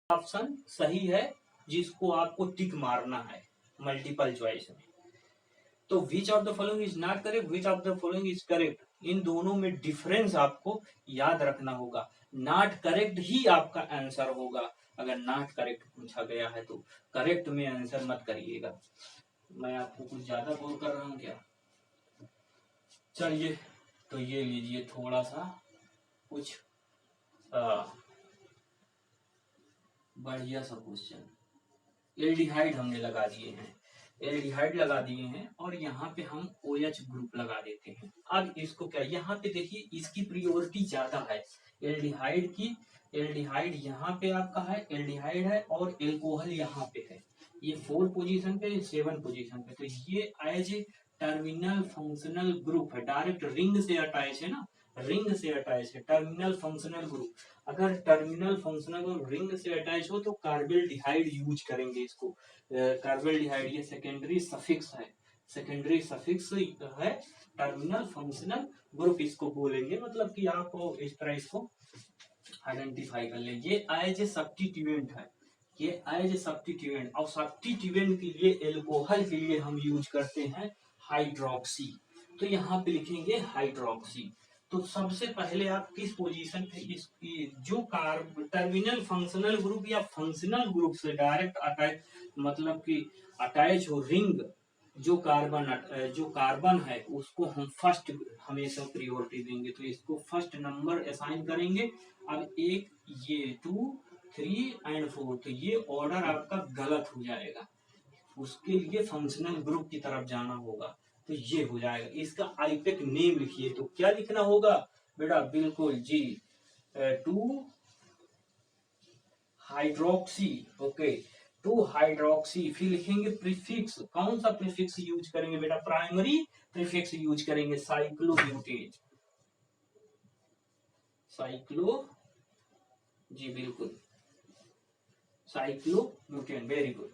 Option सही है जिसको आपको टिक मारना है मल्टीपल चॉइस में। तो which of the following is not correct, which of the following is correct, इन दोनों में डिफरेंस आपको याद रखना होगा। नॉट करेक्ट ही आपका आंसर होगा अगर नॉट करेक्ट पूछा गया है तो, करेक्ट में आंसर मत करिएगा। मैं आपको कुछ ज्यादा बोल कर रहा हूँ क्या? चलिए तो ये लीजिए थोड़ा सा कुछ बढ़िया सा क्वेश्चन। एल्डिहाइड हमने लगा दिए हैं, एल्डिहाइड लगा दिए हैं और यहाँ पे हम OH ग्रुप लगा देते हैं। अब इसको क्या, यहाँ पे देखिए इसकी प्रियोरिटी ज्यादा है एल्डिहाइड की। एल्डिहाइड यहाँ पे आपका है, एल्डिहाइड है और एल्कोहल यहाँ पे है। ये 4 पोजीशन पे, 7 पोजीशन पे। तो ये as a terminal functional group है, डायरेक्ट रिंग से अटैच है ना, रिंग से अटैच है टर्मिनल फंक्शनल ग्रुप। अगर टर्मिनल फंक्शनल ग्रुप रिंग से अटैच हो तो कार्बेल्डिहाइड यूज करेंगे इसको। कार्बेल्डिहाइड ये सेकेंडरी सफिक्स है, सेकेंडरी सफिक्स है टर्मिनल फंक्शनल ग्रुप इसको बोलेंगे। मतलब कि आप इस तरह इसको आइडेंटिफाई कर लें। ये एज ए सब्स्टिट्यूएंट है, ये एज ए सब्स्टिट्यूएंट। और सब्स्टिट्यूएंट के लिए एल्कोहल के लिए हम यूज करते हैं हाइड्रोक्सी। तो यहाँ पे लिखेंगे हाइड्रोक्सी। तो सबसे पहले आप किस पोजीशन पे इसकी जो टर्मिनल फंक्शनल ग्रुप या फंक्शनल ग्रुप से डायरेक्ट अटैच, मतलब कि अटैच हो रिंग, जो कार्बन है उसको हम फर्स्ट हमेशा प्रियोरिटी देंगे। तो इसको फर्स्ट नंबर असाइन करेंगे। अब एक ये 2, 3 एंड 4, तो ये ऑर्डर आपका गलत हो जाएगा, उसके लिए फंक्शनल ग्रुप की तरफ जाना होगा। तो ये हो जाएगा। इसका आईपेक नेम लिखिए, तो क्या लिखना होगा बेटा? बिल्कुल जी, 2 हाइड्रोक्सी। Okay, 2 hydroxy. फिर लिखेंगे प्रीफिक्स। कौन सा प्रीफिक्स यूज करेंगे बेटा? प्राइमरी प्रीफिक्स यूज करेंगे, साइक्लोब्यूटेन। साइक्लो, जी बिल्कुल, cyclobutane, very good.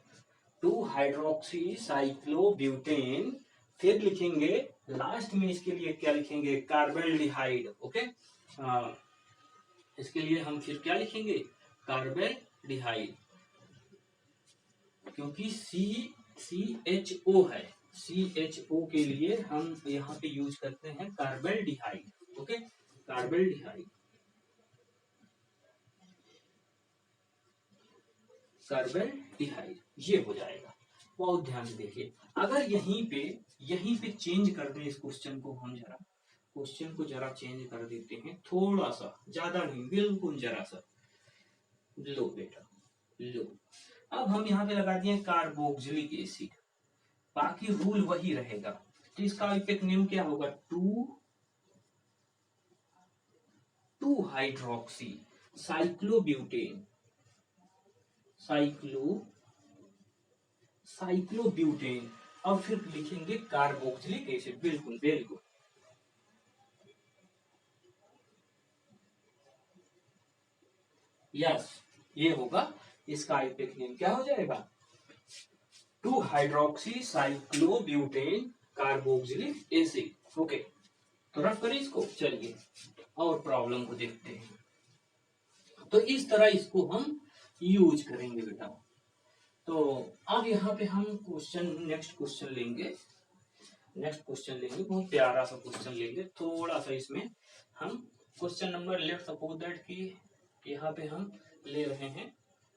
2 hydroxy cyclobutane. फिर लिखेंगे लास्ट में इसके लिए क्या लिखेंगे? कार्बेल्डिहाइड। ओके, इसके लिए हम फिर क्या लिखेंगे? कार्बेल्डिहाइड, क्योंकि CHO है, CHO के लिए हम यहाँ पे यूज करते हैं कार्बेल्डिहाइड। ओके, कार्बेल्डिहाइड, कार्बेल्डिहाइड, ये हो जाएगा। बहुत ध्यान से देखिए। अगर यहीं पे चेंज कर दें इस क्वेश्चन को, हम जरा क्वेश्चन को जरा चेंज कर देते हैं थोड़ा सा, ज्यादा नहीं, बिल्कुल जरा सा। लो बेटा, लो। अब हम यहाँ पे लगा दिए कार्बोक्सिलिक एसिड, बाकी रूल वही रहेगा। तो इसका इफेक्ट नेम क्या होगा? 2 हाइड्रोक्सी साइक्लोब्यूटेन, साइक्लोब्यूटेन। और फिर लिखेंगे कार्बोक्सिलिक एसिड। बिल्कुल, वेरी गुड। यस, ये होगा इसका इफेक्ट नेम। क्या हो जाएगा? 2 hydroxy cyclobutane carboxylic acid. Okay, तो रफ करें इसको। चलिए और प्रॉब्लम को देखते हैं। तो इस तरह इसको हम यूज करेंगे बेटा। तो अब यहाँ पे हम नेक्स्ट क्वेश्चन लेंगे, बहुत प्यारा सा क्वेश्चन लेंगे। थोड़ा सा इसमें हम question number, let suppose that कि यहाँ पे हम ले रहे हैं,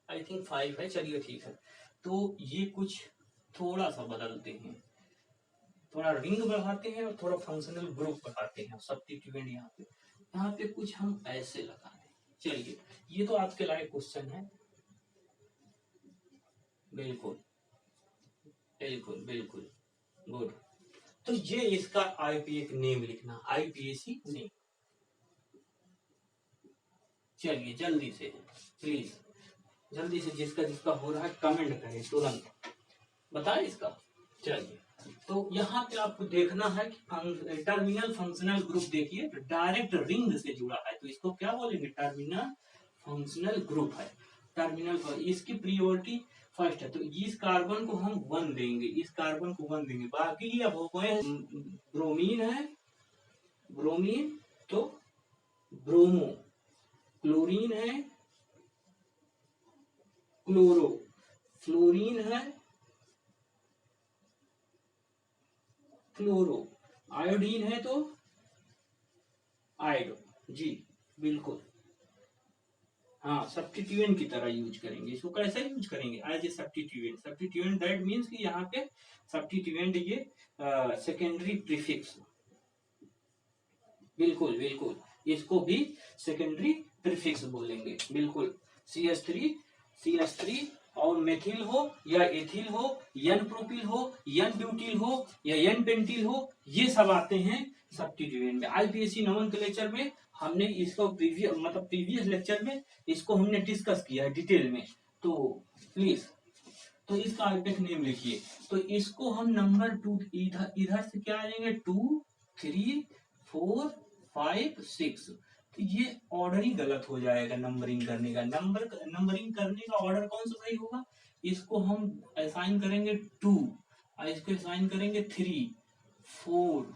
आई थिंक 5 है। चलिए ठीक है। तो ये कुछ थोड़ा सा बदलते हैं, थोड़ा रिंग बढ़ाते हैं और थोड़ा फंक्शनल ग्रुप बढ़ाते हैं। सब्स्टिट्यूएंट यहाँ पे कुछ हम ऐसे लगा रहे हैं। चलिए, ये तो आपके लायक क्वेश्चन है। बिल्कुल बिल्कुल बिल्कुल, गुड। तो ये इसका आईपीएक नेम लिखना, IPAC नेम। चलिए जल्दी से, प्लीज जल्दी से, जिसका जिसका हो रहा है कमेंट करें तुरंत, बताएं इसका। चलिए, तो यहाँ पे आपको देखना है कि टर्मिनल फंक्शनल ग्रुप देखिए डायरेक्ट रिंग से जुड़ा है, तो इसको क्या बोलेंगे? टर्मिनल फंक्शनल ग्रुप है। टर्मिनल, इसकी प्रियोरिटी फर्स्ट है, तो इस कार्बन को हम 1 देंगे, इस कार्बन को 1 देंगे। बाकी अब हो गए, ब्रोमीन है, ब्रोमीन तो ब्रोमो, क्लोरीन है, क्लोरो, फ्लोरीन है क्लोरो, आयोडीन है तो आयोडो, जी बिल्कुल। हाँ, सब्स्टिट्यूएंट की तरह यूज करेंगे इसको। कैसे यूज करेंगे? As a substituent. Substituent that means कि यहाँ पे सब्स्टिट्यूएंट ये सेकेंडरी प्रीफिक्स, बिल्कुल बिल्कुल, इसको भी सेकेंडरी प्रीफिक्स बोलेंगे, बिल्कुल। CH3, CH3 और मेथिल हो या एथिल हो, एन प्रोपिल हो, एन ब्यूटिल हो या एन पेंटिल हो, ये सब आते हैं सब्स्टिट्यूएंट में। IPSC नोमेनक्लेचर में हमने इसको प्रीवियस लेक्चर में इसको हमने डिस्कस किया है डिटेल में, तो प्लीज तो इसका आइपेक नेम लिखिए। तो इसको हम नंबर 2 इधर इधर से क्या आ जाएंगे, 2 3 4 5 6, तो ये ऑर्डर ही गलत हो जाएगा नंबरिंग करने का। नंबरिंग करने का ऑर्डर कौन सा सही होगा? इसको हम असाइन करेंगे 2, और इसको असाइन करेंगे 3 4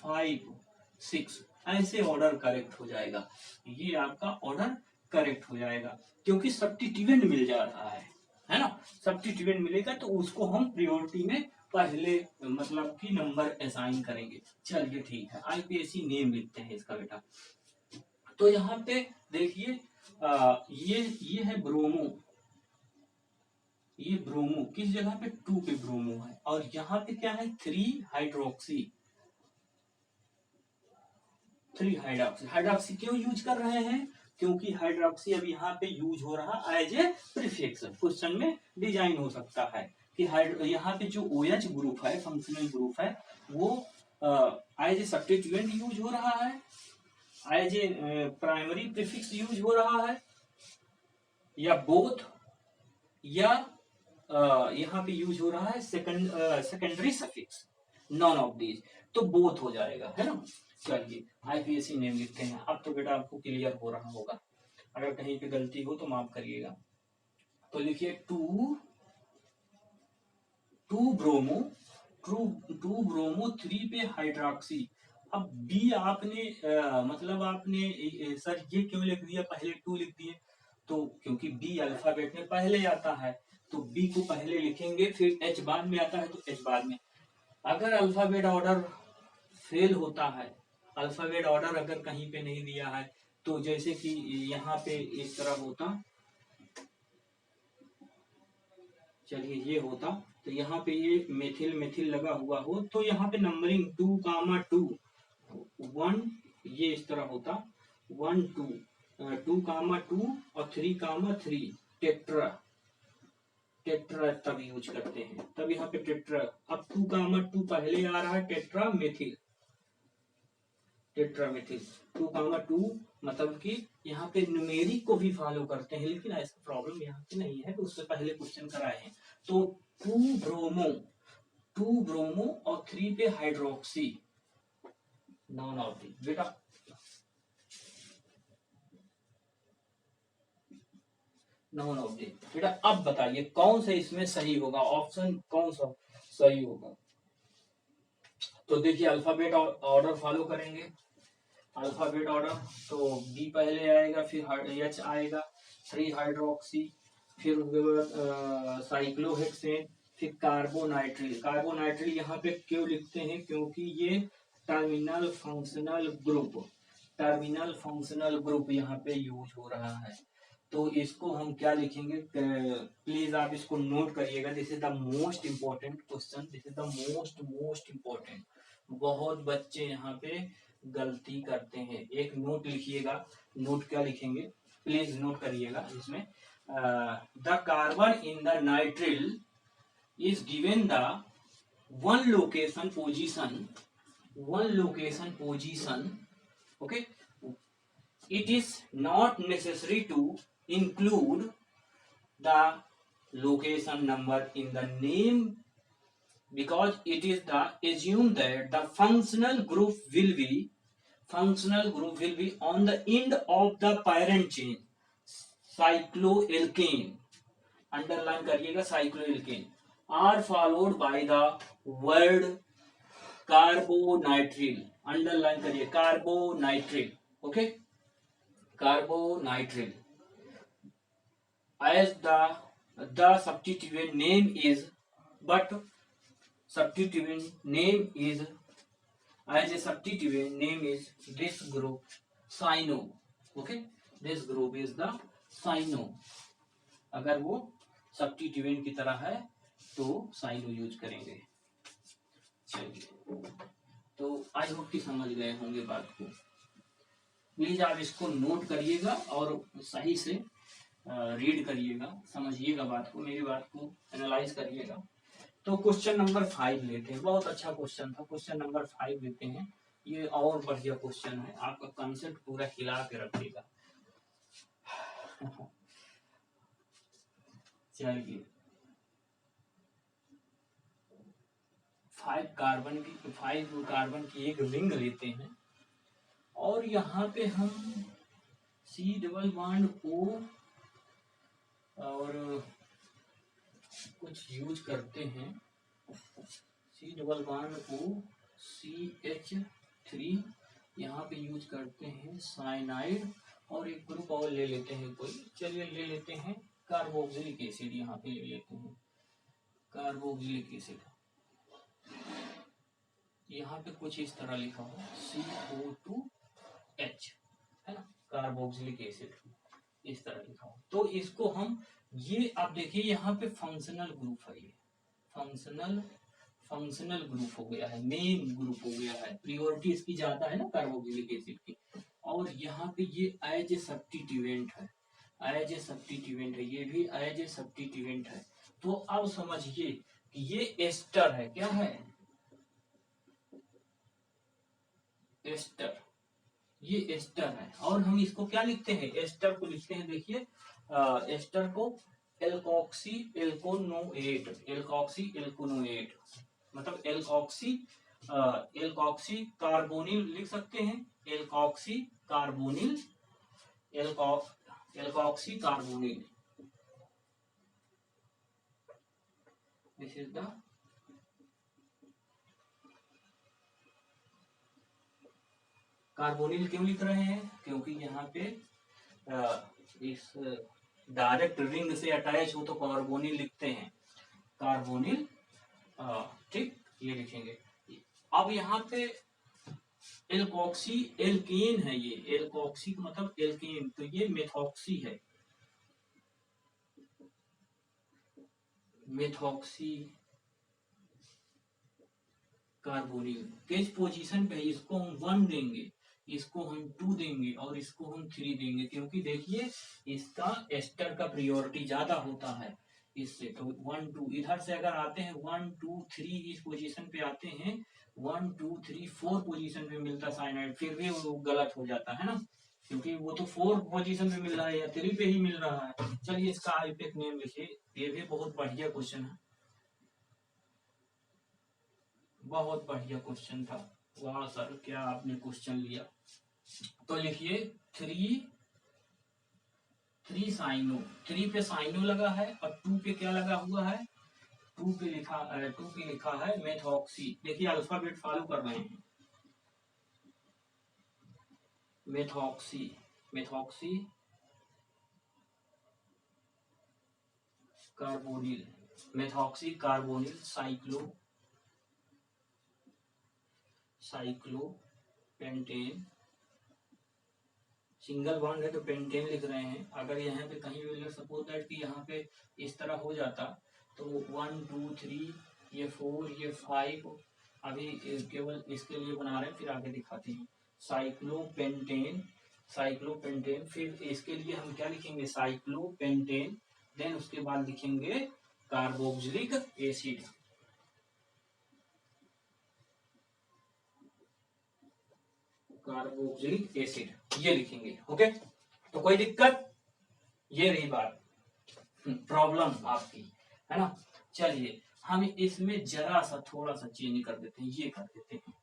5 6, ऐसे ऑर्डर करेक्ट हो जाएगा। ये आपका ऑर्डर करेक्ट हो जाएगा, क्योंकि सब्स्टिट्यूएंट मिल जा रहा है ना। सब्स्टिट्यूएंट मिलेगा तो उसको हम प्रायोरिटी में पहले मतलब कि नंबर असाइन करेंगे। चलिए ठीक है, IPSC नेम लिखते हैं इसका बेटा। तो यहाँ पे देखिए ये है ब्रोमो, ये ब्रोमो किस जगह पे, 2 पे ब्रोमो है, और यहाँ पे क्या है, 3 हाइड्रोक्सी। 3 हाइड्रोक्सी, हाइड्रोक्सी क्यों यूज कर रहे हैं? क्योंकि हाइड्रोक्सी अब यहाँ पे यूज हो रहा एज ए प्रीफिक्स। क्वेश्चन में डिजाइन हो सकता है कि यहाँ पे जो OH ग्रुप है, फंक्शनल ग्रुप है, वो एज ए सब्स्टिट्यूएंट यूज हो रहा है, as a primary prefix use हो रहा है, या बोथ, या यहाँ पे यूज हो रहा है secondary suffix, none of these, तो बोथ हो जाएगा, है ना। चलिए IPSC नेम लिखते हैं। अब तो बेटा आपको क्लियर हो रहा होगा, अगर कहीं पे गलती हो तो माफ करिएगा। तो लिखिए 2 ब्रोमो, 2 ब्रोमो 3 पे हाइड्रोक्सी। अब बी आपने मतलब आपने सर ये क्यों लिख दिया, पहले 2 लिख दिए? तो क्योंकि बी अल्फाबेट में पहले आता है, तो बी को पहले लिखेंगे, फिर एच बाद में आता है तो एच बाद में। अगर अल्फाबेट ऑर्डर फेल होता है, अल्फाबेट ऑर्डर अगर कहीं पे नहीं दिया है, तो जैसे कि यहाँ पे इस तरह होता, चलिए ये होता, तो यहाँ पे ये मेथिल मेथिल लगा हुआ हो, तो यहाँ पे नंबरिंग 2, 1, ये इस तरह होता 1 2, 2, और 3, टेट्रा, टेट्रा तब यूज करते हैं, तब यहाँ पे टेट्रा। अब 2, 2 पहले आ रहा है, टेट्रा मेथिल, टेट्रामेथिल 2, 2 मतलब कि यहाँ पे न्यूमेरिक को भी फॉलो करते हैं, लेकिन ऐसा प्रॉब्लम यहाँ पे नहीं है, तो उससे पहले क्वेश्चन कराए हैं। तो 2 ब्रोमो और 3 पे हाइड्रोक्सी, नॉन ऑफ दी बेटा। नॉन ऑफ दी बेटा। अब बताइए कौन सा इसमें सही होगा, ऑप्शन कौन सा सही होगा? तो देखिए अल्फाबेट ऑर्डर फॉलो करेंगे, अल्फाबेट ऑर्डर, तो बी पहले आएगा, फिर एच आएगा, 3 हाइड्रोक्सी, फिर उसके बाद साइक्लोहेक्सेन, फिर कार्बोनाइट्रिल। कार्बोनाइट्रिल यहाँ पे क्यों लिखते हैं? क्योंकि ये टर्मिनल फंक्शनल ग्रुप यहाँ पे यूज हो रहा है, तो इसको हम क्या लिखेंगे? प्लीज आप इसको नोट करिएगा, this is the most important question, this is the most important. बहुत बच्चे यहाँ पे गलती करते हैं, एक नोट लिखिएगा। नोट क्या लिखेंगे, प्लीज नोट करिएगा इसमें। The carbon in the nitrile is given the one location position, okay, it is not necessary to include the location number in the name, because it is the assume that the functional group will be on the end of the parent chain, cycloalkane, underline करिएगा, cycloalkane are followed by the word carbonitrile, underline करिए, carbonitrile, okay, carbonitrile as the The substituent name is, but substituent name is, as a substituent name is this group cyno. Okay, this group is the cyno. अगर वो substituent की तरह है तो cyano use करेंगे। चलिए, तो आई होप कि समझ गए होंगे बात को। प्लीज आप इसको नोट करिएगा और सही से रीड करिएगा, समझिएगा बात को, मेरी बात को एनालाइज करिएगा। तो क्वेश्चन नंबर 5 लेते हैं। बहुत अच्छा क्वेश्चन था। क्वेश्चन नंबर 5 लेते हैं। ये और बढ़िया क्वेश्चन है, आपका कॉन्सेप्ट पूरा हिला के रखेगा। चलिए, 5 कार्बन की एक रिंग लेते हैं और यहाँ पे हम C डबल बॉन्ड O और कुछ यूज करते हैं। C double bond O CH3 यहाँ पे यूज करते हैं साइनाइड, और एक ग्रुप और ले लेते हैं कोई। चलिए ले लेते हैं कार्बोक्सिलिक एसिड, यहाँ पे ले लेते हैं कार्बोक्सिलिक एसिड। यहाँ पे कुछ इस तरह लिखा हुआ CO2H, है ना, कार्बोक्सिलिक एसिड इस तरह लिखा हुआ। तो इसको हम, ये आप देखिए यहाँ पे फंक्शनल ग्रुप है, ये फंक्शनल ग्रुप हो गया है, मेन ग्रुप हो गया है। प्रियोरिटी इसकी ज्यादा है ना कार्बोक्सिलिक एसिड की, और यहाँ पे ये एज ए सब्स्टिट्यूएंट है, ये भी एज ए सब्स्टिट्यूएंट है। तो अब समझिए कि ये एस्टर है, क्या है, एस्टर, ये एस्टर है। और हम इसको क्या लिखते हैं, एस्टर को लिखते हैं, देखिए एस्टर को एल्कोक्सी एल्कोनोएट, मतलब एल्कोक्सी कार्बोनिल लिख सकते हैं, alkoxy carbonyl, alkoxy carbonyl, this is the carbonyl. क्यों लिख रहे हैं, क्योंकि यहाँ पे इस डायरेक्ट रिंग से अटैच हो तो कार्बोनिल लिखते हैं, कार्बोनिल, ठीक, ये लिखेंगे। अब यहाँ पे एल्कोक्सी एल्केन है, ये एल्कोक्सी मतलब एल्केन, तो ये मेथॉक्सी है, मेथॉक्सी कार्बोनिल। किस पोजीशन पे, इसको हम 1 देंगे, इसको हम 2 देंगे और इसको हम 3 देंगे, क्योंकि देखिए इसका एस्टर का प्रियोरिटी ज्यादा होता है इससे। तो 1 2 इधर से अगर आते हैं 1 2 3 इस पोजीशन पे आते हैं, 1 2 3 4 पोजीशन पे मिलता साइनाइड, फिर भी वो गलत हो जाता है ना, क्योंकि वो तो 4 पोजीशन पे मिल रहा है या 3 पे ही मिल रहा है। चलिए इसका आईपेक नेम लिखिए, ये भी बहुत बढ़िया क्वेश्चन है, बहुत बढ़िया क्वेश्चन था। वाह सर, क्या आपने क्वेश्चन लिया। तो लिखिए 3 साइनो, 3 पे साइनो लगा है और 2 पे क्या लगा हुआ है, 2 पे लिखा है मेथॉक्सी। देखिए अल्फाबेट फॉलो कर रहे हैं, methoxy carbonyl, methoxy carbonyl cyclopentane, single bond है तो पेंटेन लिख रहे हैं। अगर यहाँ पे कहीं भी सपोज दैट कि यहाँ पे इस तरह हो जाता तो 1 2 3 ये 4 ये 5, अभी केवल इसके लिए बना रहे हैं, फिर आगे दिखाते हैं। साइक्लोपेंटेन, फिर इसके लिए हम क्या लिखेंगे, साइक्लोपेंटेन, देन उसके बाद लिखेंगे कार्बोक्सिलिक एसिड, कार्बोक्सिलिक एसिड, ये लिखेंगे। ओके, तो कोई दिक्कत, ये रही बात, प्रॉब्लम आपकी, है ना। चलिए हम इसमें जरा सा थोड़ा सा चेंज कर देते हैं, ये कर देते हैं।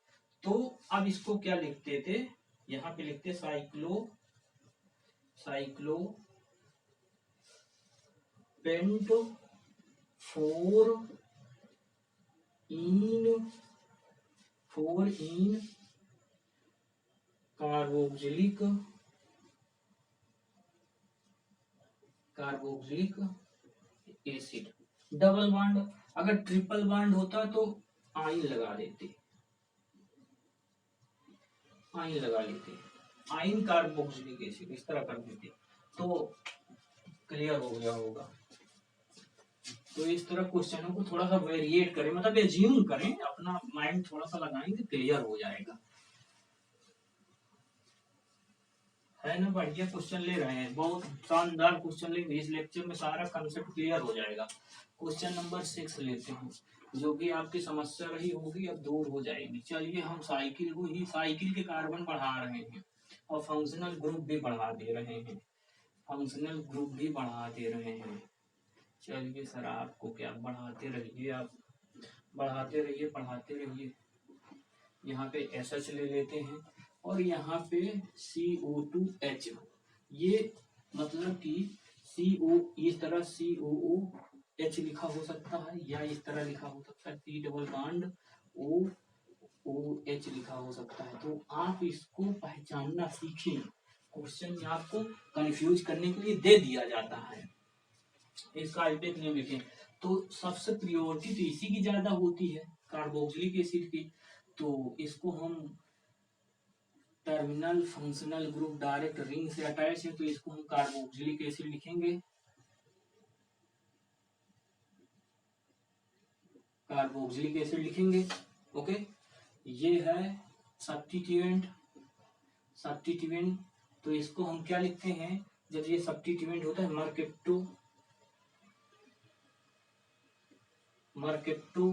तो अब इसको क्या लिखते थे, यहाँ पे लिखते साइक्लोपेंट 4 इन कार्बोक्सिलिक एसिड। डबल बॉन्ड, अगर ट्रिपल बॉन्ड होता तो आइन लगा देते, आइन लगा लेते, आइन कार्बोक्सिलिक एसिड इस तरह कर देते तो क्लियर हो गया होगा। तो इस तरह क्वेश्चनों को थोड़ा सा वेरिएट करें, मतलब एज्यूम करें, अपना माइंड थोड़ा सा लगाएंगे क्लियर हो जाएगा, है ना। बढ़िया क्वेश्चन ले रहे हैं, बहुत शानदार क्वेश्चन लेंगे इस लेक्चर में, सारा कंसेप्ट क्लियर हो जाएगा। क्वेश्चन नंबर 6 लेते हैं, जो भी आपकी समस्या रही होगी अब दूर हो जाएगी। चलिए हम साइकिल को ही, साइकिल के कार्बन बढ़ा रहे हैं और फंक्शनल ग्रुप भी बढ़ा दे रहे हैं, फंक्शनल ग्रुप भी बढ़ा दे रहे हैं। चलिए सर आपको क्या, बढ़ाते रहिए आप, बढ़ाते रहिए पढ़ाते रहिए। यहाँ पे SH ले लेते हैं और यहाँ पे CO2H, ये मतलब कि CO इस तरह COOH लिखा हो सकता है या इस तरह लिखा हो सकता है, C डबल बॉन्ड OOH लिखा हो सकता है। तो आप इसको पहचानना सीखें, क्वेश्चन में आपको कंफ्यूज करने के लिए दे दिया जाता है। इसका अल्टेक नेम लिखें, तो सबसे प्रियोरिटी तो इसी की ज्यादा होती है, कार्बोक्सिलिक एसिड की। तो इसको हम terminal functional group direct ring से अटैच है, तो इसको हम कार्बोक्सिलिक एसिड लिखेंगे, कार्बोक्सिलिक एसिड लिखेंगे। ओके, ये है सब्स्टिट्यूएंट, सब्स्टिट्यूएंट तो इसको हम क्या लिखते हैं, जब ये सब्स्टिट्यूएंट होता है मर्केप्टो, मर्केप्टो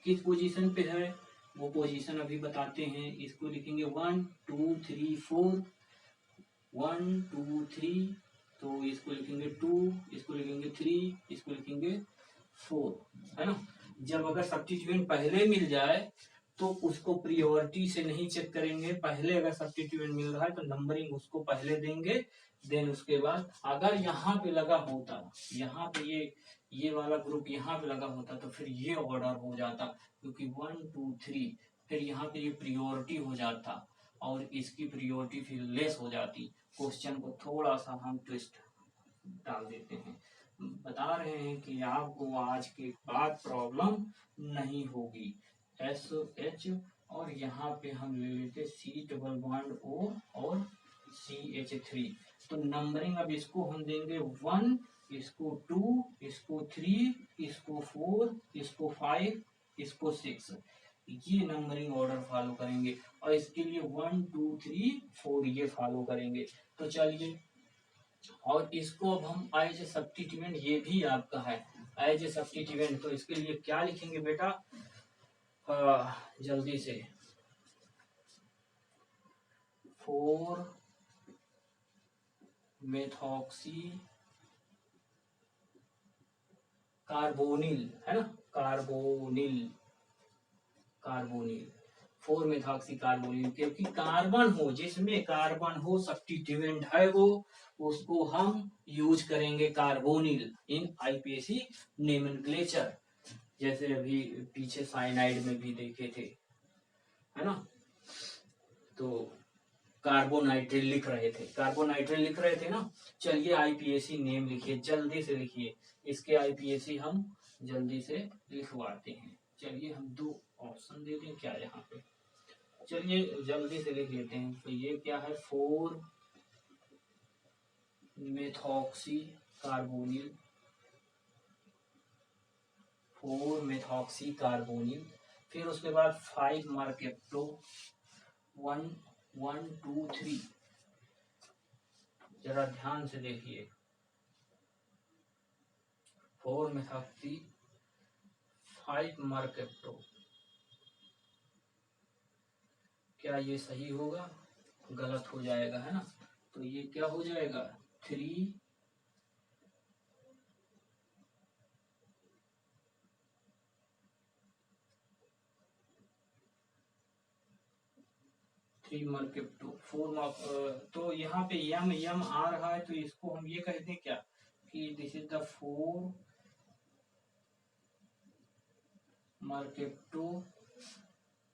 किस पोजीशन पे है वो पोजीशन अभी बताते हैं। इसको लिखेंगे 1 2 3 4, 1 2 3, तो इसको लिखेंगे 2, इसको लिखेंगे 3, इसको लिखेंगे 4, है ना। जब अगर सब्स्टिट्यूएंट पहले मिल जाए तो उसको प्रियोरिटी से नहीं चेक करेंगे, पहले अगर सब्स्टिट्यूएंट मिल रहा है तो नंबरिंग उसको पहले देंगे, देन उसके बाद अगर यहाँ पे लगा होता, यहाँ पे ये वाला ग्रुप यहाँ पे लगा होता तो फिर ये ऑर्डर हो जाता, क्योंकि 1 2 3 फिर यहाँ पे ये प्रियोरिटी हो जाता और इसकी प्रियोरिटी फिर लेस हो जाती। क्वेश्चन को थोड़ा सा हम ट्विस्ट डाल देते हैं, बता रहे हैं कि आपको आज के बाद प्रॉब्लम नहीं होगी। SH और यहाँ पे हम ले लेते C डबल बॉन्ड O और CH3, तो नंबरिंग अब इसको हम देंगे 1, इसको 2, इसको 3, इसको 4, इसको 5, इसको 6, ये नंबरिंग ऑर्डर फॉलो करेंगे और इसके लिए 1 2 3 4 ये फॉलो करेंगे। तो चलिए, और इसको अब हम एज ए सब्स्टिट्यूएंट, ये भी आपका है एज ए सब्स्टिट्यूएंट, तो इसके लिए क्या लिखेंगे बेटा, जल्दी से 4 मेथॉक्सी कार्बोनिल, है ना, कार्बोनिल, कार्बोनिल 4 मेथॉक्सी कार्बोनिल, क्योंकि कार्बन हो, जिसमें कार्बन हो सब्स्टिट्यूएंट है वो, उसको हम यूज करेंगे कार्बोनिल इन आईपीएसी नोमेनक्लेचर, जैसे अभी पीछे साइनाइड में भी देखे थे, है ना। तो कार्बोनाइट्रेट लिख रहे थे, कार्बोनाइट्रेट लिख रहे थे ना। चलिए आईपीएसी नेम लिखिए, जल्दी से लिखिए, इसके आईपीएसी हम जल्दी से लिखवाते हैं। चलिए हम 2 ऑप्शन दे दें क्या यहाँ पे, चलिए जल्दी से लिख लेते हैं। तो ये क्या है, 4 मेथॉक्सी कार्बोनिल, 4 मेथॉक्सी कार्बोनिल, फिर उसके बाद 5 मार्केप्टो, 1 1 2 3, जरा ध्यान से देखिए, 4 मेथॉक्सी 5 मार्केप्टो, क्या ये सही होगा, गलत हो जाएगा, है ना। तो ये क्या हो जाएगा, 3 मार्केप्टो 4 तो यहाँ पे यम यम आ रहा है, तो इसको हम ये कहते हैं क्या कि दिस इज द 4 मार्केप्टो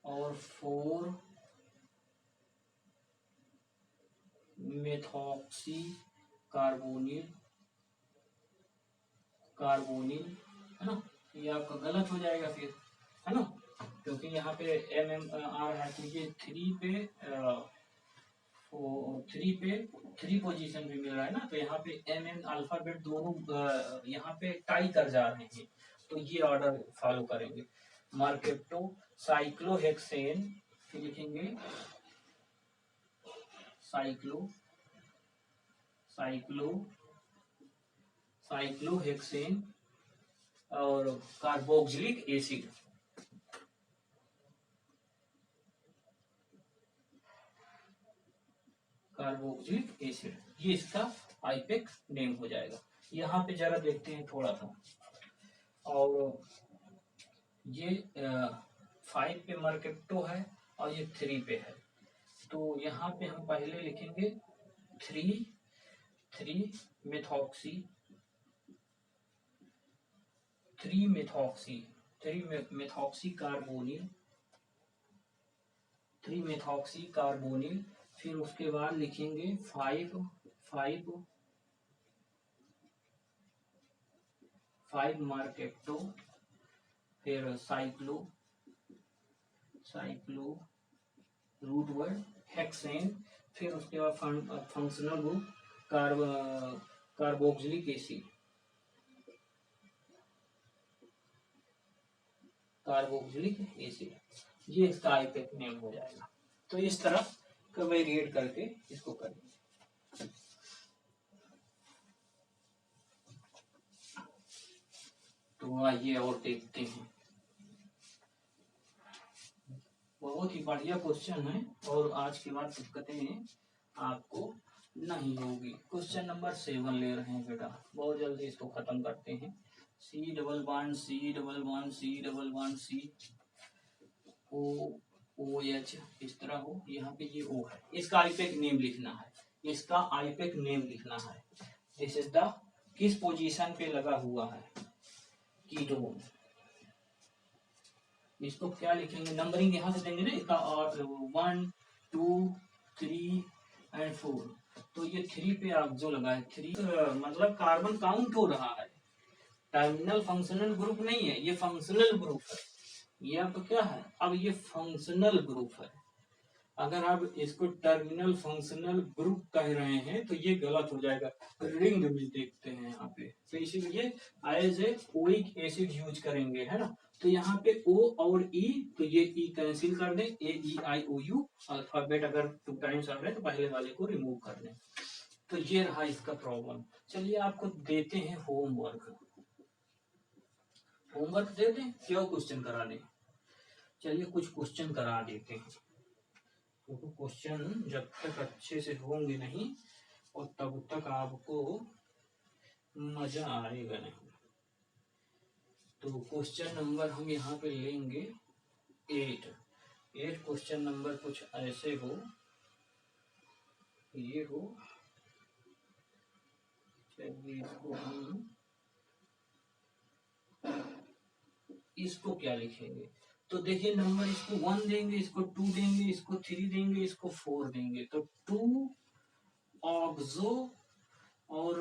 और 4 मेथॉक्सी कार्बोनिल कार्बोनिल, है ना, ये आपका गलत हो जाएगा फिर, है ना, क्योंकि यहाँ पे आ रहा है, तो ये 3 पोजीशन भी मिल रहा है ना, तो यहाँ पे अल्फाबेट दोनों यहाँ पे टाई कर जा रहे हैं, तो ये ऑर्डर फॉलो करेंगे। मार्केप्टो साइक्लोहेक्सेन, फिर लिखेंगे साइक्लोहेक्सेन और कार्बोक्सिलिक एसिड। ये इसका आईपेक नेम हो जाएगा। यहाँ पे जरा देखते हैं थोड़ा सा, और ये 5 पे मार्केप्टो है और ये 3 पे है, तो यहाँ पे हम पहले लिखेंगे 3 मेथॉक्सी 3 मेथॉक्सी कार्बोनिल, फिर उसके बाद लिखेंगे 5 मार्केप्टो, फिर साइक्लो रूट वर्ड हेक्सेन, फिर उसके बाद फंक्शनल ग्रुप कार्बोक्सिलिक एसिड, ये इसका आईपेक नेम हो जाएगा। तो इस तरह का वेरिएट करके इसको करेंगे। तो आइए और देखते हैं, बहुत ही बढ़िया क्वेश्चन है और आज के बाद दिक्कतें आपको नहीं होगी। क्वेश्चन नंबर 7 ले रहे हैं बेटा, बहुत जल्दी इसको खत्म करते हैं। C double bond C OH इस तरह हो, यहाँ पे ये O है, इसका आईपेक नेम लिखना है। दिस इज द किस पोजीशन पे लगा हुआ है कीटोन, इसको क्या लिखेंगे, नंबरिंग यहाँ से देंगे ना इसका, और 1 2 3 एंड 4, तो ये 3 पे आप जो लगा है 3 मतलब कार्बन काउंट हो रहा है, टर्मिनल फंक्शनल ग्रुप नहीं है, ये फंक्शनल ग्रुप है। ये आपका क्या है, अब ये फंक्शनल ग्रुप है। अगर आप इसको टर्मिनल फंक्शनल ग्रुप कह रहे हैं तो ये गलत हो जाएगा। रिंग भी देखते हैं यहाँ पे, तो इसीलिए as a oic acid use करेंगे, है ना। तो यहाँ पे O और E, तो ये E कैंसिल कर दें, AEIOU अल्फाबेट अगर 2 टाइम्स आ रहे हैं तो पहले वाले को रिमूव कर दें। तो ये रहा इसका प्रॉब्लम। चलिए आपको देते हैं होमवर्क दे दें, क्या क्वेश्चन करा दें। चलिए कुछ क्वेश्चन करा देते हैं, क्योंकि क्वेश्चन जब तक अच्छे से होंगे नहीं और तब तक आपको मजा आएगा नहीं। तो क्वेश्चन नंबर हम यहाँ पे लेंगे 8 क्वेश्चन नंबर कुछ ऐसे हो, ये हो, चलिए इसको क्या लिखेंगे, तो देखिए नंबर इसको 1 देंगे, इसको 2 देंगे, इसको 3 देंगे, इसको 4 देंगे, तो 2 ऑक्सो और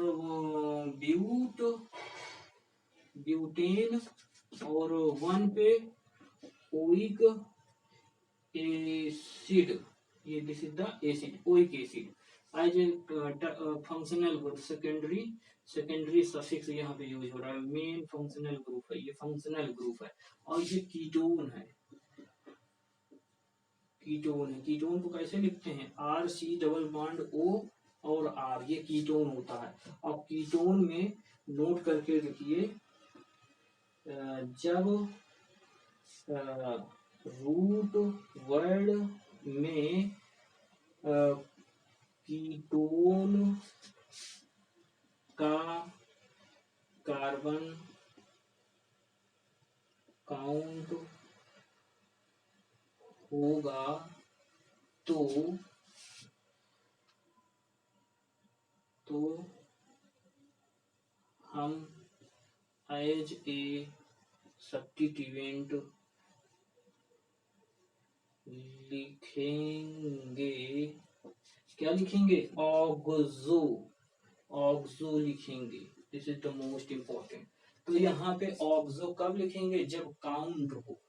ब्यूटेन और 1 पे ओइक एसिड, ये this is the acid oic acid as a functional group, secondary suffix यहाँ पे यूज हो रहा है, मेन फंक्शनल ग्रुप है, ये फंक्शनल ग्रुप है। और ये कीटोन है, कीटोन को कैसे लिखते हैं, RC डबल बॉन्ड O और R, ये कीटोन होता है। अब कीटोन में नोट करके रखिए, जब रूट वर्ड में कीटोन का कार्बन काउंट होगा तो हम एज ए सब्स्टिट्यूएंट लिखेंगे, क्या लिखेंगे, ऑक्सो लिखेंगे। This is the most important. तो यहाँ पे ऑक्सो कब लिखेंगे, जब काउंट हो,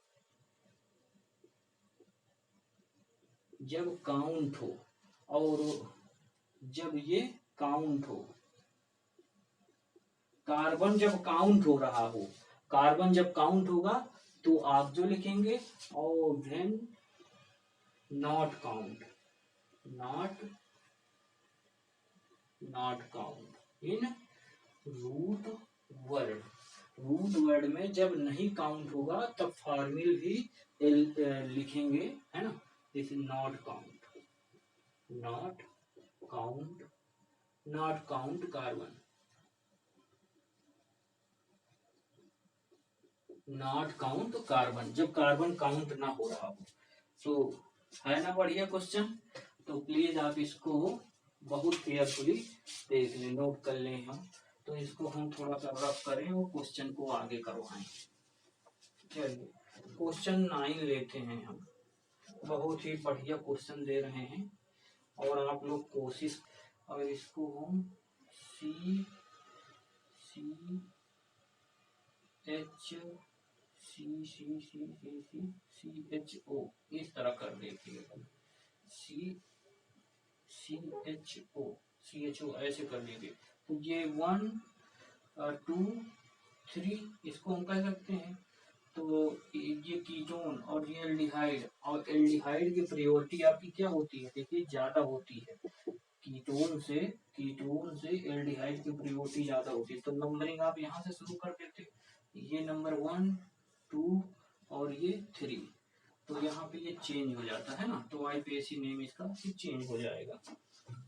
जब काउंट हो, और जब ये काउंट हो, कार्बन जब काउंट हो रहा हो, कार्बन जब काउंट होगा तो आप जो लिखेंगे, और when not count, not not count in root word, root word में जब नहीं काउंट होगा तब फॉर्मूल भी लिखेंगे, है ना। This is not count, not count, not count carbon, not count carbon, जब कार्बन काउंट ना हो रहा हो। तो है ना बढ़िया क्वेश्चन। तो प्लीज आप इसको बहुत केयरफुली देख लें, नोट कर लें हम। तो इसको हम थोड़ा सा रफ करें और क्वेश्चन को आगे करवाएं। चलिए क्वेश्चन 9 लेते हैं हम। बहुत ही बढ़िया क्वेश्चन दे रहे हैं और आप लोग कोशिश, और इसको हम सी एच एच ओ इस तरह कर देते, सी एच ओ ऐसे कर देंगे। तो ये 1 2 3 इसको हम कह सकते हैं। तो ये कीटोन और ये एल्डिहाइड, और एल्डिहाइड की प्रायोरिटी आपकी क्या होती है, देखिए ज्यादा होती है, कीटोन से एल्डिहाइड की प्रायोरिटी ज्यादा होती है। तो नंबरिंग आप यहाँ से शुरू कर देते, ये नंबर 1 2 और ये 3, तो यहाँ पे ये चेंज हो जाता है ना, तो आईपीएसी नेम इसका चेंज हो जाएगा।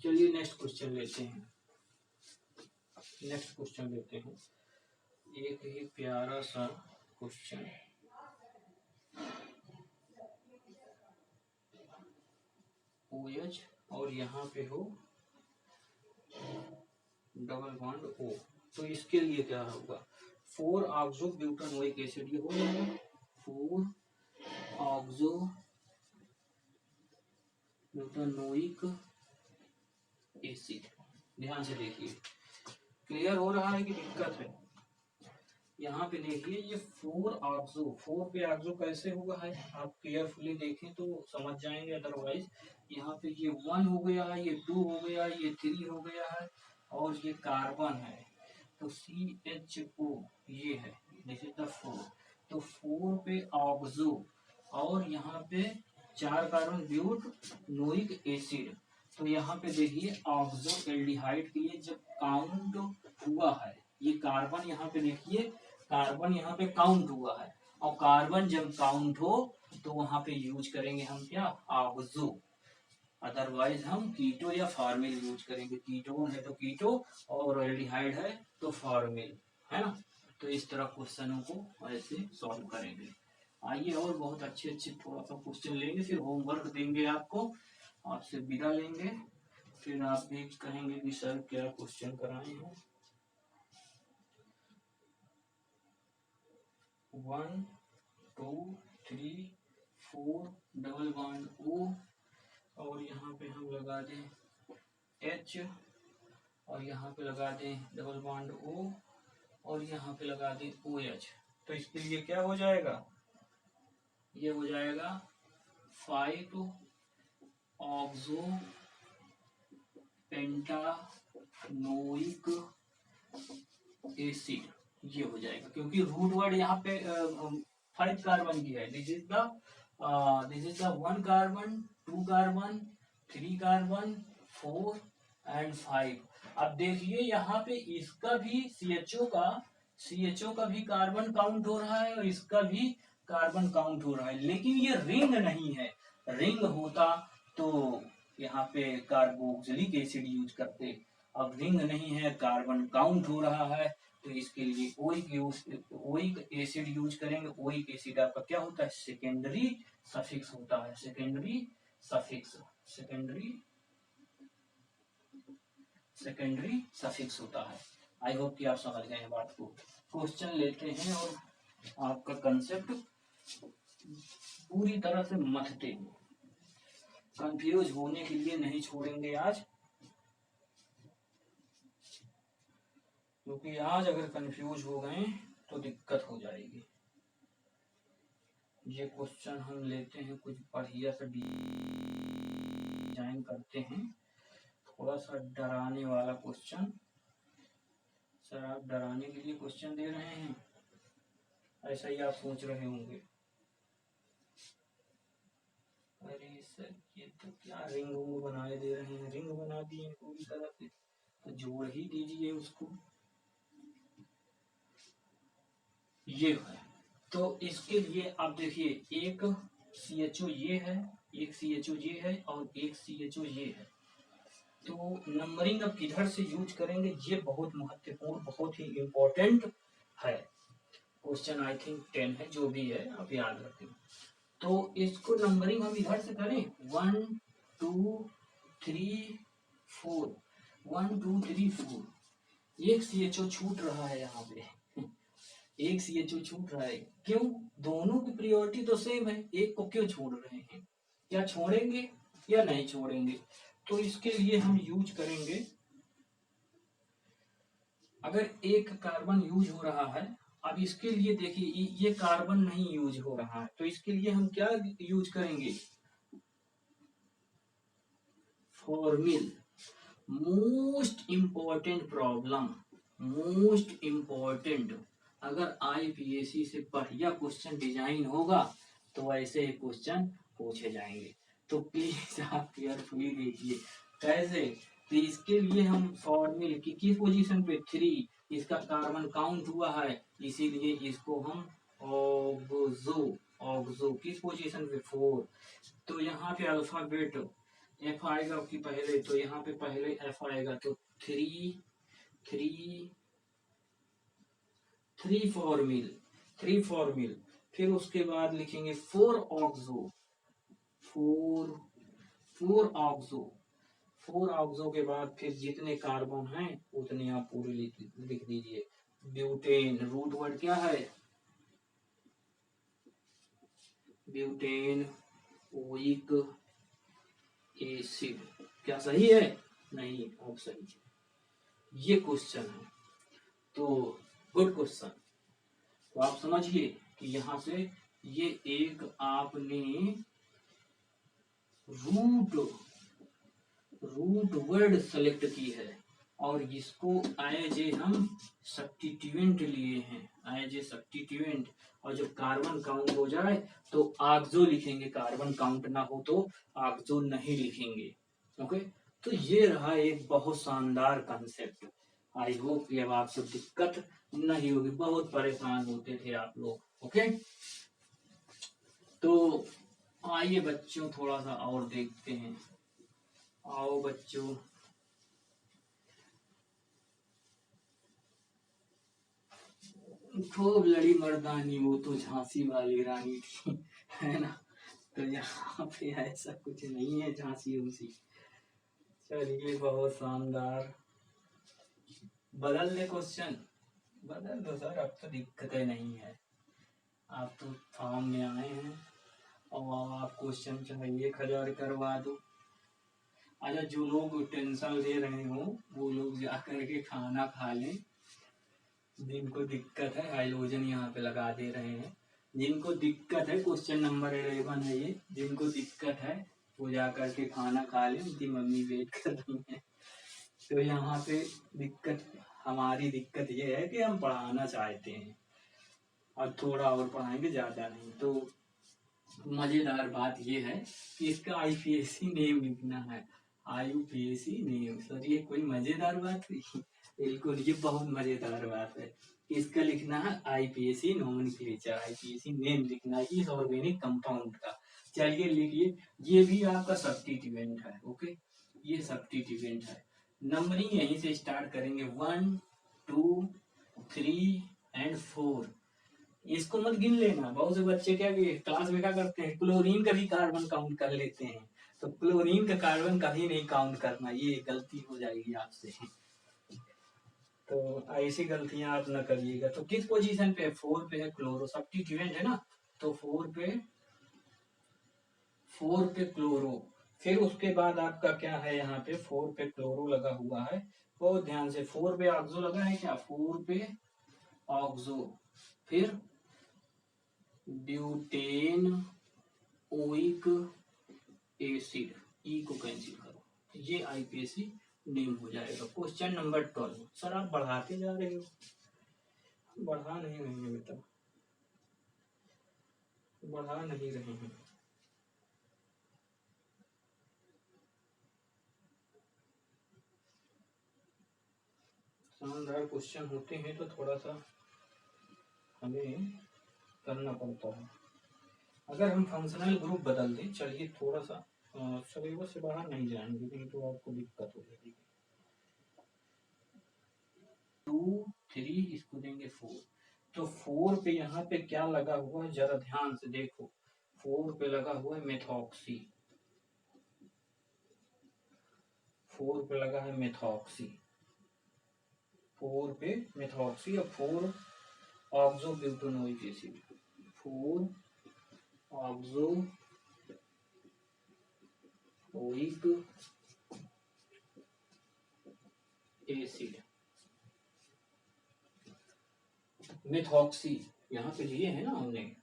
चलिए नेक्स्ट क्वेश्चन लेते हैं, नेक्स्ट क्वेश्चन लेते हैं, एक ही प्यारा सा क्वेश्चन। OH और यहाँ पे हो डबल बॉन्ड O, तो इसके लिए क्या होगा, 4 ऑक्सो ब्यूटानोइक एसिड, ये हो जाएगा 4 ऑक्सो ब्यूटानोइक एसिड। ध्यान से देखिए, क्लियर हो रहा है कि दिक्कत है। यहाँ पे देखिए ये 4 ऑक्सो, 4 पे ऑक्सो कैसे हुआ है, आप केयरफुली देखें तो समझ जाएंगे, अदरवाइज यहाँ पे ये 1 हो गया है, ये 2 हो गया, ये 3 हो गया है, और ये कार्बन है, तो CHO ये है, दिस इज द 4। तो 4 पे ऑक्सो और यहाँ पे 4 कार्बन ब्यूटानोइक एसिड। तो यहाँ पे देखिए ऑक्सो एल्डिहाइड के लिए जब काउंट हुआ है, ये कार्बन यहाँ पे देखिए, कार्बन यहाँ पे काउंट हुआ है, और कार्बन जब काउंट हो तो वहां पे यूज करेंगे हम क्या, ऑक्सो, अदरवाइज हम कीटो या फॉर्मिल यूज करेंगे। कीटोन है तो कीटो और एल्डिहाइड है तो फॉर्मिल, है ना। तो इस तरह क्वेश्चनों को ऐसे सॉल्व करेंगे। आइए और बहुत अच्छे अच्छे थोड़ा सा क्वेश्चन लेंगे, फिर होमवर्क देंगे आपको, आपसे विदा लेंगे, फिर आप भी कहेंगे कि सर क्या क्वेश्चन कराए हैं। 1 2 3 4 डबल बॉन्ड O, और यहाँ पे हम लगा दें H, और यहाँ पे लगा दें डबल बॉन्ड O, और यहाँ पे लगा दें OH। तो इसके लिए क्या हो जाएगा, ये हो जाएगा 5 ऑक्सो पेंटानोइक एसिड, ये हो जाएगा, क्योंकि रूट वर्ड यहाँ पे 5 कार्बन की है। This is the 1 carbon, 2 carbon, 3 carbon, 4 and 5। अब देखिए यहाँ पे इसका भी CHO का भी कार्बन काउंट हो रहा है और इसका भी कार्बन काउंट हो रहा है, लेकिन ये रिंग नहीं है। रिंग होता तो यहाँ पे कार्बोक्सिलिक एसिड यूज करते, अब रिंग नहीं है, कार्बन काउंट हो रहा है, तो इसके लिए ओइक एसिड यूज करेंगे। ओइक एसिड आपका क्या होता है, सेकेंडरी सफिक्स होता है, सेकेंडरी सफिक्स होता है। आई होप कि आप समझ गए हैं बात को। क्वेश्चन लेते हैं और आपका कंसेप्ट पूरी तरह से मथते हैं, कंफ्यूज होने के लिए नहीं छोड़ेंगे आज, क्योंकि आज अगर कंफ्यूज हो गए तो दिक्कत हो जाएगी। ये क्वेश्चन हम लेते हैं कुछ बढ़िया सा डिजाइन करते हैं, थोड़ा सा डराने वाला क्वेश्चन। सर आप डराने के लिए क्वेश्चन दे रहे हैं, ऐसा ही आप सोच रहे होंगे। अरे सर ये तो क्या रिंग बनाए दे रहे हैं, रिंग बना दिए पूरी तरह से, तो जोड़ ही दीजिए उसको। ये है, तो इसके लिए आप देखिए एक CHO ये है, एक CHO ये है और एक CHO ये है। तो नंबरिंग अब किधर से यूज करेंगे, ये बहुत महत्वपूर्ण, बहुत ही इम्पोर्टेंट है क्वेश्चन। आई थिंक 10 है, जो भी है आप याद रखें। तो इसको नंबरिंग हम इधर से करें 1 2 3 4, 1 2 3 4। एक CHO छूट रहा है यहाँ पे, एक CHO छूट रहा है। क्यों? दोनों की प्रायोरिटी तो सेम है, एक को क्यों छोड़ रहे हैं? क्या छोड़ेंगे या नहीं छोड़ेंगे? तो इसके लिए हम यूज करेंगे, अगर एक कार्बन यूज हो रहा है, अब इसके लिए देखिए ये कार्बन नहीं यूज हो रहा है, तो इसके लिए हम क्या यूज करेंगे? Formal. Most important problem, most important. अगर IPSC से बढ़िया क्वेश्चन डिजाइन होगा तो ऐसे ही क्वेश्चन पूछे जाएंगे। तो प्लीज आप केयरफुली देखिए कैसे। तो इसके लिए हम फॉर्मिल की किस पोजीशन पे 3, इसका कार्बन काउंट हुआ है, इसीलिए इसको हम ऑक्सो, ऑक्सो किस पोजीशन पे 4। तो यहाँ पे अल्फाबेट F आएगा कि पहले, तो यहाँ पे पहले F आएगा, तो 3 फॉर्मिल, 3 फॉर्मिल। फिर उसके बाद लिखेंगे 4 ऑक्सो, 4 ऑक्सो, 4 ऑक्सो के बाद फिर जितने कार्बन हैं उतने आप पूरे लिख दीजिए। ब्यूटेन, रूट वर्ड क्या है? Butane oic acid. क्या सही है? नहीं, अब सही। ये क्वेश्चन है, तो गुड क्वेश्चन। तो आप समझिए कि यहाँ से ये एक आपने रूट वर्ड सेलेक्ट की है और इसको एज ए हम सब्स्टिट्यूएंट लिए हैं, एज ए सब्स्टिट्यूएंट। और जब कार्बन काउंट हो जाए तो ऑक्सो लिखेंगे, कार्बन काउंट ना हो तो ऑक्सो नहीं लिखेंगे। ओके, तो ये रहा एक बहुत शानदार कंसेप्ट। आई होप कि अब आपको दिक्कत नहीं होगी, बहुत परेशान होते थे आप लोग। ओके, तो आइए बच्चों थोड़ा सा और देखते हैं। आओ बच्चों, खूब लड़ी मर्दानी, वो तो झांसी वाली रानी थी, है ना। तो यहाँ पे ऐसा कुछ नहीं है झांसी उसी। चलिए बहुत शानदार, बदल दे क्वेश्चन, बदल दो सर, अब तो दिक्कतें नहीं है। आप तो फॉर्म में आए हैं और आप क्वेश्चन चाहिए 1000 करवा दो। अच्छा, जो लोग टेंशन ले रहे हो वो लोग जा करके खाना खा लें। जिनको दिक्कत है हाइड्रोजन यहाँ पे लगा दे रहे हैं। जिनको दिक्कत है, क्वेश्चन नंबर 11 है ये, जिनको दिक्कत है वो जा करके खाना खा लें, उनकी मम्मी वेट कर रही है। तो यहाँ पे दिक्कत, हमारी दिक्कत ये है कि हम पढ़ाना चाहते हैं और थोड़ा और पढ़ाएंगे, ज़्यादा नहीं। तो मज़ेदार बात ये है कि इसका IPSC नेम लिखना है। IUPAC नेम, सर ये कोई मज़ेदार बात हुई? बिल्कुल, ये बहुत मज़ेदार बात है। इसका लिखना है IPSC नोमेनक्लेचर, IPSC नेम लिखना है इस ऑर्गेनिक कंपाउंड का। चलिए लिखिए, ये भी आपका सब्स्टिट्यूएंट है। ओके, ये सब्स्टिट्यूएंट है। नंबरिंग यहीं से स्टार्ट करेंगे, 1 2 3 एंड 4। इसको मत गिन लेना, बहुत से बच्चे क्या क्लास में क्या करते हैं, क्लोरीन का भी कार्बन काउंट कर लेते हैं। तो क्लोरीन का कार्बन कभी नहीं काउंट करना, ये गलती हो जाएगी आपसे। तो ऐसी गलतियां आप न करिएगा। तो किस पोजीशन पे? 4 पे है क्लोरो, सब्स्टिट्यूएंट है ना, तो 4 पे क्लोरो। फिर उसके बाद आपका क्या है, यहाँ पे 4 पे क्लोरो लगा हुआ है, बहुत ध्यान से। 4 पे ऑक्सो लगा है क्या? 4 पे ऑक्सो, फिर ब्यूटेन ओइक एसिड, ई को कैंसिल करो, ये आईपीएसी नेम हो जाएगा। Question number 12। सर आप बढ़ाते जा रहे हो, बढ़ा नहीं रहे हैं बेटा, बढ़ा नहीं रहे हैं। शानदार क्वेश्चन होते हैं तो थोड़ा सा हमें करना पड़ता है। अगर हम फंक्शनल ग्रुप बदल दें, चलिए थोड़ा सा सिलेबस से बाहर नहीं जाएंगे, नहीं तो आपको दिक्कत हो जाएगी। 2 3 इसको देंगे 4, तो 4 पे यहाँ पे क्या लगा हुआ है जरा ध्यान से देखो। 4 पे लगा हुआ है मेथॉक्सी, 4 पे लगा है मेथॉक्सी, 4 पे मेथॉक्सी और 4 ऑक्सोब्यूटेनोइक एसिड, 4 ऑक्सोइक एसिड। मेथॉक्सी यहाँ पे लिए है ना हमने,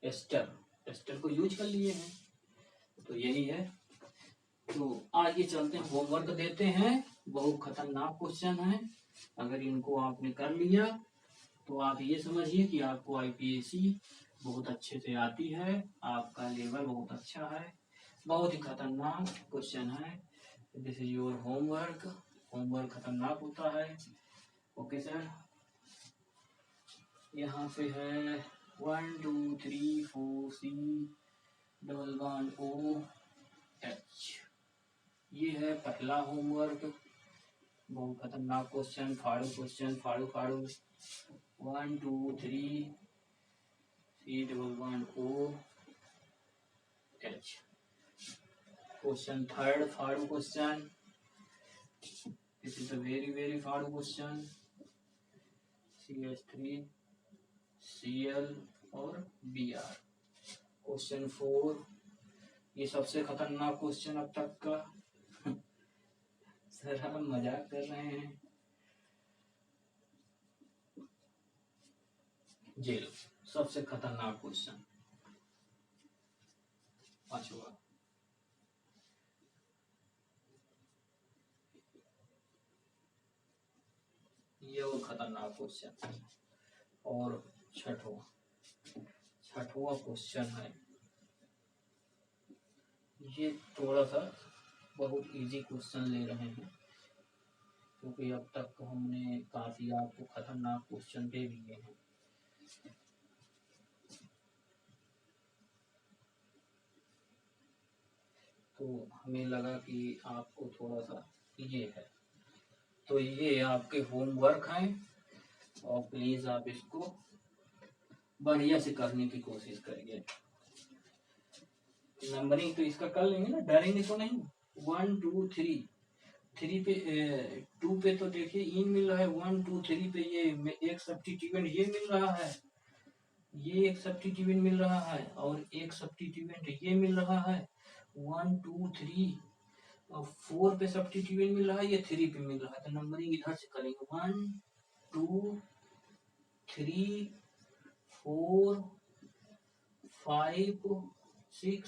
एस्टर, एस्टर को यूज कर लिए हैं, तो यही है। तो आगे चलते हैं, होमवर्क देते हैं। बहुत खतरनाक क्वेश्चन है, अगर इनको आपने कर लिया तो आप ये समझिए कि आपको आईपीएससी बहुत अच्छे से आती है, आपका लेवल बहुत अच्छा है। बहुत ही खतरनाक क्वेश्चन है। This is your homework. Homework खतरनाक होता है। ओके सर, यहाँ पे है 1 2 3 4 C डबल बॉन्ड OH, ये है पहला होमवर्क। बहुत खतरनाक क्वेश्चन, फाड़ू क्वेश्चन, फाड़ू फाड़ू। 1 2 3 C double bond OH। Question third फाड़ू question, this is a very फाड़ू क्वेश्चन। CH3 Cl और Br। क्वेश्चन 4, ये सबसे खतरनाक क्वेश्चन अब तक का। सर हम मजाक कर रहे हैं। जेल, सबसे खतरनाक क्वेश्चन, पांचवा। ये वो खतरनाक क्वेश्चन। और छठवा क्वेश्चन है, ये थोड़ा सा बहुत इजी क्वेश्चन ले रहे हैं, क्योंकि अब तक हमने काफी आपको खतरनाक क्वेश्चन दे दिए हैं। तो हमें लगा कि आपको थोड़ा सा ये है, तो ये आपके होमवर्क हैं और प्लीज आप इसको बढ़िया से करने की कोशिश करिए। नंबरिंग तो इसका कर लेंगे ना, डरेंगे तो नहीं। 1 2 3 3 पे 2 पे तो देखिए इन मिल रहा है, 1 2 3 पे ये एक सब्स्टिट्यूएंट ये मिल रहा है, ये एक सब्स्टिट्यूएंट मिल रहा है और एक सब्स्टिट्यूएंट ये मिल रहा है। 1 2 3 और 4 पे सब्स्टिट्यूएंट मिल रहा है, ये 3 पे मिल रहा है, तो नंबरिंग इधर से करेंगे। 1 2 3 4 5 6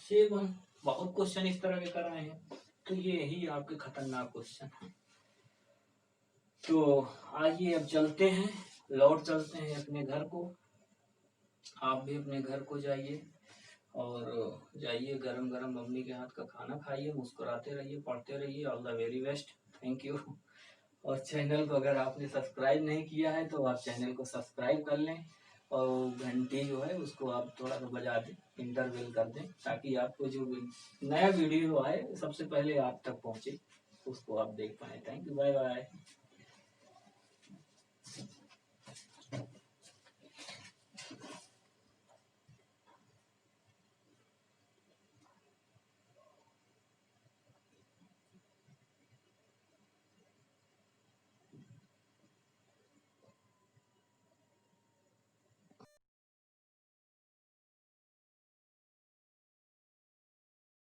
7। बहुत क्वेश्चन इस तरह के कर रहे हैं, तो ये ही आपके खतरनाक क्वेश्चन है। तो आइए अब चलते हैं, लौट चलते हैं अपने घर को। आप भी अपने घर को जाइए और जाइए गरम गरम मम्मी के हाथ का खाना खाइए, मुस्कुराते रहिए, पढ़ते रहिए। All the very best, thank you. और चैनल को अगर आपने सब्सक्राइब नहीं किया है तो आप चैनल को सब्सक्राइब कर लें और घंटी जो है उसको आप थोड़ा सा बजा दें, इंटरवेल कर दें, ताकि आपको जो नया वीडियो आए सबसे पहले आप तक पहुंचे, उसको आप देख पाए। Thank you, bye bye.